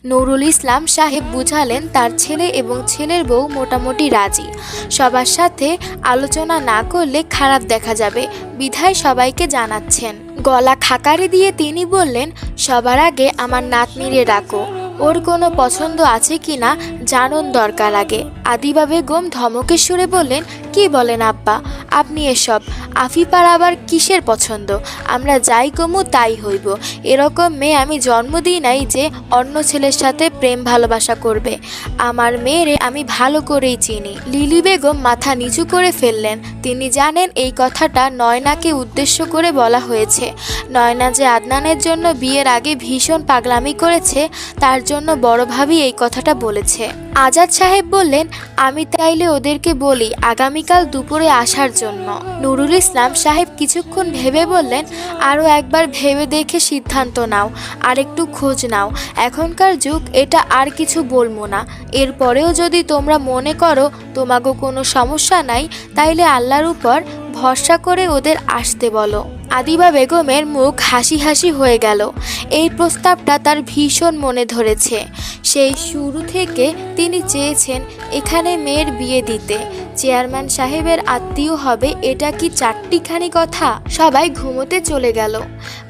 নুরুল ইসলাম সাহেব বুঝালেন তার ছেলে এবং ছেলের বউ মোটামুটি রাজি। সবার সাথে আলোচনা না করলে খারাপ দেখা যাবে, বিধায় সবাইকে জানাচ্ছেন। গলা খাকারি দিয়ে তিনি বললেন, সবার আগে আমার নাতনিরে ডাকো, ওর কোনো পছন্দ আছে কিনা জানুন দরকার আগে। আদিবা বেগম ধমকের সুরে বললেন, কি বলেন আব্বা, আপনি এসব? আফিপার আবার কিসের পছন্দ? আমরা যাই কমু তাই হইব। এরকম মেয়ে আমি জন্ম দিই নাই যে অন্য ছেলের সাথে প্রেম ভালোবাসা করবে। আমার মেয়েরে আমি ভালো করেই চিনি। লিলি বেগম মাথা নিচু করে ফেললেন। তিনি জানেন এই কথাটা নয়নাকে উদ্দেশ্য করে বলা হয়েছে। নয়না যে আদনানের জন্য বিয়ের আগে ভীষণ পাগলামি করেছে, তার জন্য বড় ভাবি এই কথাটা বলেছে। আজাদ সাহেব বললেন, আমি তাইলে ওদেরকে বলি আগামীকাল দুপুরে আসার জন্য। নুরুল ইসলাম সাহেব কিছুক্ষণ ভেবে বললেন, আরও একবার ভেবে দেখে সিদ্ধান্ত নাও, আর একটু খোঁজ নাও। এখনকার যুগ, এটা আর কিছু বলবো না। এরপরেও যদি তোমরা মনে করো তোমাগো কোনো সমস্যা নাই, তাইলে আল্লাহর উপর ভরসা করে ওদের আসতে বলো। আদিবা বেগমের মুখ হাসি হাসি হয়ে গেল। এই প্রস্তাবটা তার ভীষণ মনে ধরেছে। সেই শুরু থেকে তিনি চেয়েছেন এখানে মেয়ের বিয়ে দিতে। চেয়ারম্যান সাহেবের আত্মীয় হবে, এটা কি চারটিখানি কথা? সবাই ঘুমোতে চলে গেল।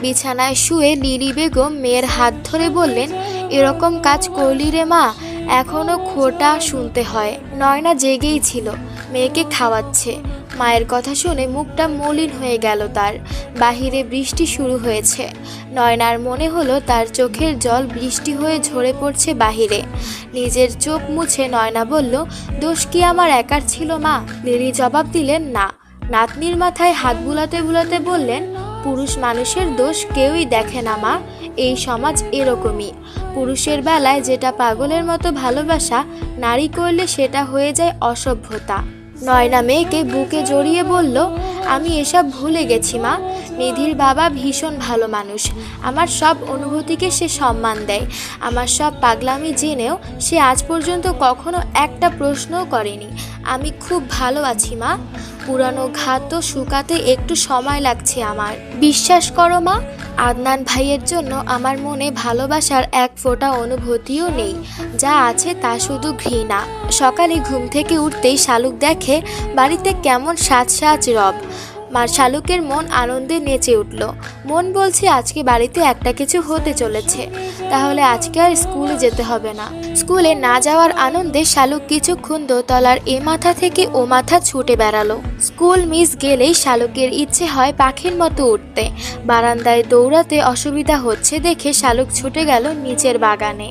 বিছানায় শুয়ে লিলি বেগম মেয়ের হাত ধরে বললেন, এরকম কাজ করলি রে মা, এখনো খোটা শুনতে হয়। নয়না জেগেই ছিল, মেয়েকে খাওয়াচ্ছে। মায়ের কথা শুনে মুখটা মলিন হয়ে গেল তার। বাহিরে বৃষ্টি শুরু হয়েছে। নয়নার মনে হলো তার চোখের জল বৃষ্টি হয়ে ঝরে পড়ছে বাহিরে। নিজের চোখ মুছে নয়না বলল, দোষ কি আমার একার ছিল মা? লিলি জবাব দিলেন, না। নাতনির মাথায় হাত বুলাতে বুলাতে বললেন, পুরুষ মানুষের দোষ কেউই দেখে না মা, এই সমাজ এরকমই। পুরুষের বেলায় যেটা পাগলের মতো ভালোবাসা, নারী করলে সেটা হয়ে যায় অসভ্যতা। নয়না মেয়েকে বুকে জড়িয়ে বলল, আমি এসব ভুলে গেছি মা। নিধির বাবা ভীষণ ভালো মানুষ, আমার সব অনুভূতিকে সে সম্মান দেয়। আমার সব পাগলামি জেনেও সে আজ পর্যন্ত কখনো একটা প্রশ্নও করেনি। আমি খুব ভালো আছি মা। পুরানো ঘাত তো শুকাতে একটু সময় লাগছে আমার। বিশ্বাস করো মা, আদনান ভাইয়ের জন্য আমার মনে ভালোবাসার এক ফোঁটা অনুভূতিও নেই। যা আছে তা শুধু ঘৃণা। সকালে ঘুম থেকে উঠতেই শালুক দেখে বাড়িতে কেমন সাজ সাজ রব। শালুকের মন আনন্দে নেচে উঠল। মন বলছে আজকে বাড়িতে একটা কিছু হতে চলেছে, তাহলে আজকে আর স্কুলে যেতে হবে না। স্কুলে না যাওয়ার আনন্দে শালুক কিছুক্ষণ দোতলার এ মাথা থেকে ও মাথা ছুটে বেড়ালো। স্কুল মিস গেলেই শালুকের ইচ্ছে হয় পাখির মতো উঠতে। বারান্দায় দৌড়াতে অসুবিধা হচ্ছে দেখে শালুক ছুটে গেল নিচের বাগানে।